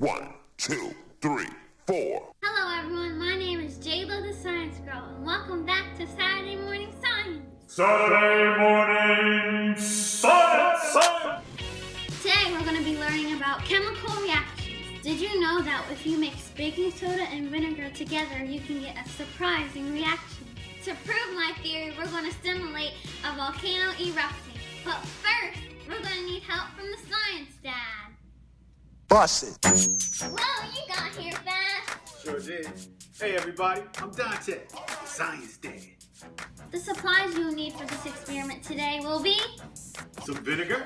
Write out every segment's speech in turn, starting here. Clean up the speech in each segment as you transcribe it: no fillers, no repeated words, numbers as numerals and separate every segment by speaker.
Speaker 1: 1, 2, 3, 4.
Speaker 2: Hello everyone, my name is Jayla the Science Girl, and welcome back to Saturday Morning Science.
Speaker 3: Saturday Morning Science!
Speaker 2: Today we're going to be learning about chemical reactions. Did you know that if you mix baking soda and vinegar together, you can get a surprising reaction? To prove my theory, we're going to simulate a volcano erupting. But first, we're going to need help from the Science Dad.
Speaker 4: Bust it.
Speaker 2: Whoa, you got here fast.
Speaker 5: Sure did. Hey everybody, I'm Dante, the Science Dad.
Speaker 2: The supplies you'll need for this experiment today will be
Speaker 5: Some vinegar,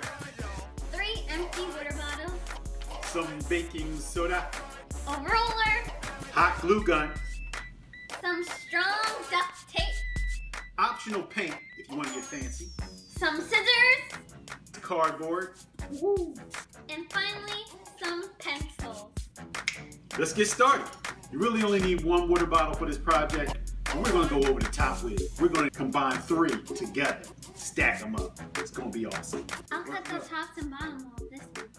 Speaker 2: 3 empty water bottles,
Speaker 5: some baking soda,
Speaker 2: a roller,
Speaker 5: hot glue gun,
Speaker 2: some strong duct tape,
Speaker 5: optional paint if you want to get fancy,
Speaker 2: some scissors,
Speaker 5: cardboard.
Speaker 2: and finally, some pencils.
Speaker 5: Let's get started. You really only need 1 water bottle for this project, and we're going to go over the top with it. We're going to combine 3 together, stack them up. It's going to be awesome.
Speaker 2: I'll cut the tops and bottom of this one.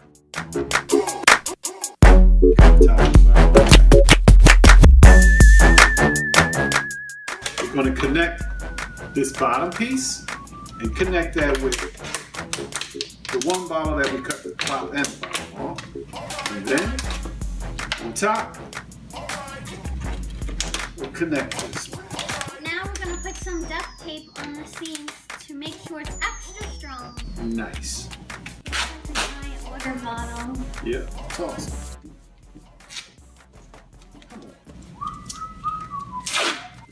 Speaker 5: We're going to connect this bottom piece and connect that with the 1 bottle that we cut the top and the bottom off. And then on top, we'll connect this one.
Speaker 2: Now we're going to put some duct tape on the seams to make sure it's extra strong.
Speaker 5: Nice.
Speaker 2: That's a giant water bottle.
Speaker 5: Yeah, it's awesome.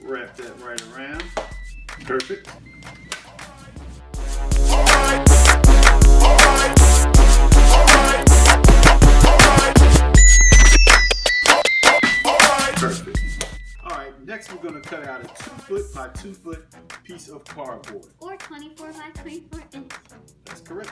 Speaker 5: Wrap that right around. Perfect. Perfect. All right, next we're going to cut out a 2-foot by 2-foot piece of cardboard.
Speaker 2: Or 24 by 24 inches.
Speaker 5: That's correct.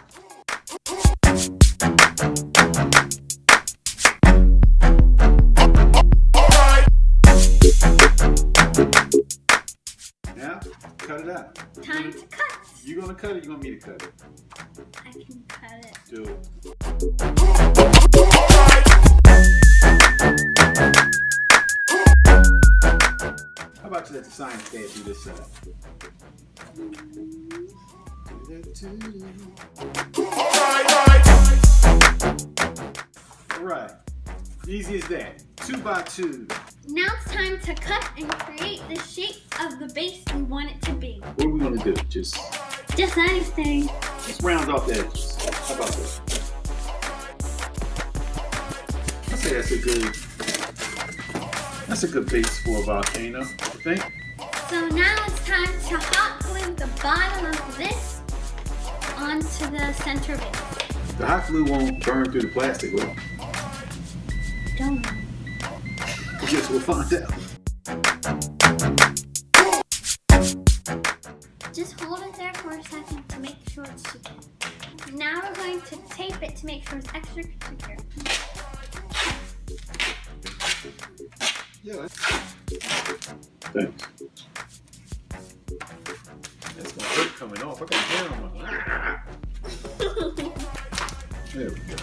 Speaker 5: Now, cut it out.
Speaker 2: Time to cut.
Speaker 5: You gonna cut it? You want me to cut it?
Speaker 2: I can cut it.
Speaker 5: Do it. How about you let the Science Dad do this side? All right. Easy as that. 2 by 2.
Speaker 2: Now it's time to cut and create the shape of the base we want it to be.
Speaker 5: What are we gonna do? Just
Speaker 2: anything.
Speaker 5: round off the edges. How about that? I say that's a good base for a volcano, I think.
Speaker 2: So now it's time to hot glue the bottom of this onto the center base.
Speaker 5: The hot glue won't burn through the plastic, will it?
Speaker 2: Don't know.
Speaker 5: I guess we'll find out.
Speaker 2: Just hold it there for a second to make sure it's secure. Now we're going to tape it to make sure it's extra secure.
Speaker 5: Yeah. Thanks. That's gonna hurt coming off. I got hair on my. There we go.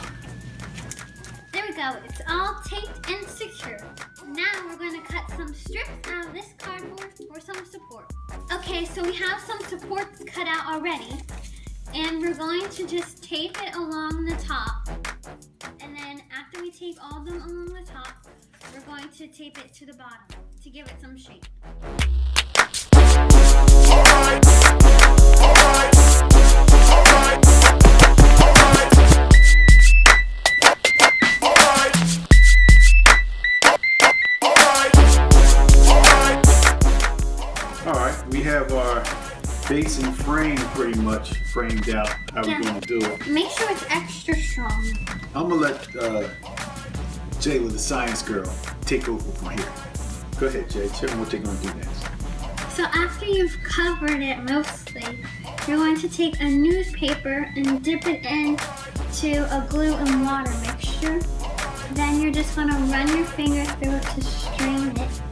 Speaker 2: There we go. It's all taped and secure. Now we're going to cut some strips out of this cardboard for some support. Okay, so we have some supports cut out already. And we're going to just tape it along the top. And then after we tape all of them along the top, we're going to tape it to the bottom to give it some shape.
Speaker 5: Alright, we have our base and frame pretty much framed out. How we're going to do it.
Speaker 2: Make sure it's extra strong.
Speaker 5: I'm going to let Jayla, the Science Girl, take over from here. Go ahead, Jay. Tell me what they're going to do next.
Speaker 2: So after you've covered it mostly, you're going to take a newspaper and dip it into a glue and water mixture. Then you're just going to run your finger through it to strain it.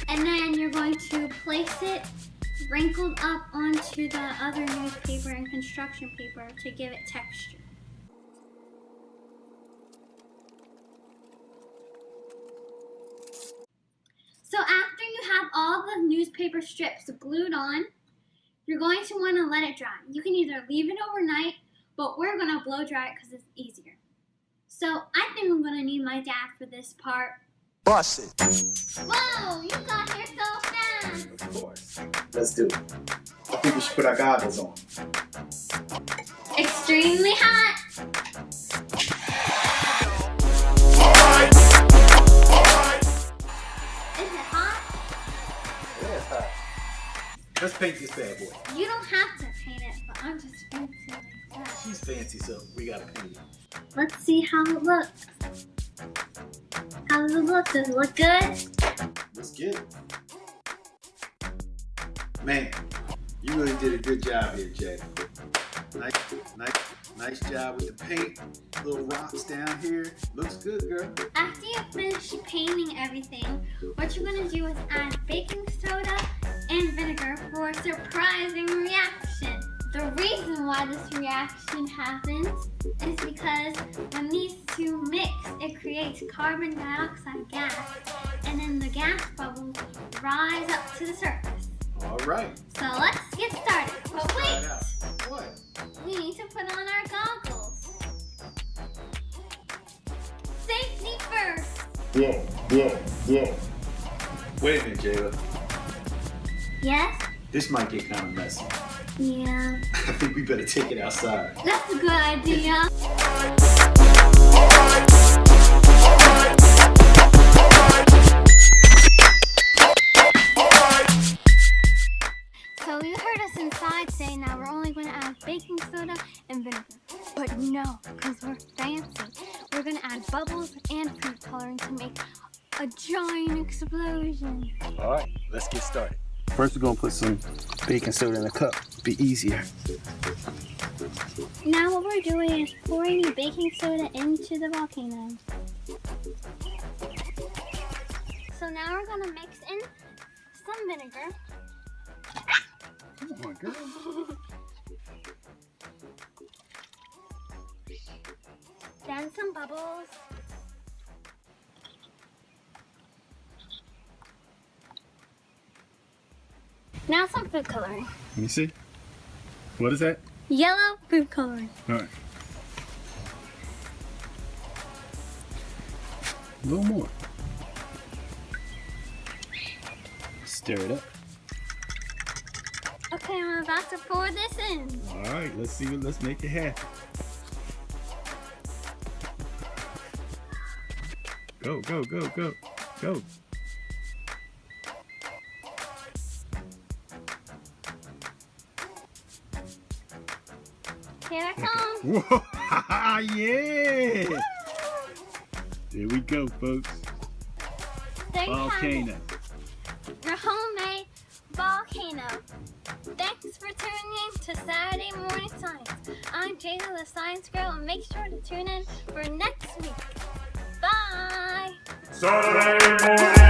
Speaker 2: And then you're going to place it wrinkled up onto the other newspaper and construction paper to give it texture. all the newspaper strips glued on, you're going to want to let it dry. You can either leave it overnight, but we're going to blow dry it because it's easier. So I think I'm going to need my dad for this part.
Speaker 4: Bust it.
Speaker 2: Whoa, you got here so fast.
Speaker 5: Of course. Let's do it. I think we should put our goggles on.
Speaker 2: Extremely hot. Is it hot?
Speaker 5: Yeah, it's hot. Let's paint this bad boy.
Speaker 2: You don't have to paint it, but I'm just fancy like that.
Speaker 5: She's fancy, so we gotta paint it.
Speaker 2: Let's see how it looks. How does it look? Does it look good?
Speaker 5: Let's get it. Man, you really did a good job here, Jay. Nice job with the paint. Little rocks down here. Looks good, girl.
Speaker 2: After you finish painting everything, what you're going to do is add baking soda and vinegar for a surprising reaction. The reason why this reaction happens is because when these two mix, it creates carbon dioxide gas, and then the gas bubbles rise up to the surface.
Speaker 5: All right.
Speaker 2: So let's get started. But
Speaker 5: Try
Speaker 2: wait,
Speaker 5: it out. What?
Speaker 2: we need to put on our goggles. Safety first.
Speaker 1: Whoa.
Speaker 5: Wait a minute, Jayla.
Speaker 2: Yes?
Speaker 5: This might get kind of messy.
Speaker 2: Yeah.
Speaker 5: I think we better take it outside.
Speaker 2: That's a good idea. So you heard us inside say now we're only going to add baking soda and vinegar. But no, because we're fancy. We're going to add bubbles and food coloring to make a giant explosion.
Speaker 5: All right, let's get started. First, we're gonna put some baking soda in a cup. Be easier.
Speaker 2: Now what we're doing is pouring the baking soda into the volcano. So now we're going to mix in some vinegar.
Speaker 5: Come on, girl.
Speaker 2: Then some bubbles. Now some food coloring.
Speaker 5: Let me see. What is that?
Speaker 2: Yellow food coloring.
Speaker 5: All right. A little more. Stir it up.
Speaker 2: Okay, I'm about to pour this in.
Speaker 5: All right, let's make it happen. Go.
Speaker 2: Here I come.
Speaker 5: Whoa, yeah! There we go, folks.
Speaker 2: There you have
Speaker 5: Volcano.
Speaker 2: it. Your homemade volcano. Thanks for tuning in to Saturday Morning Science. I'm Jada, the Science Girl, and make sure to tune in for next week. Bye!
Speaker 3: Saturday morning.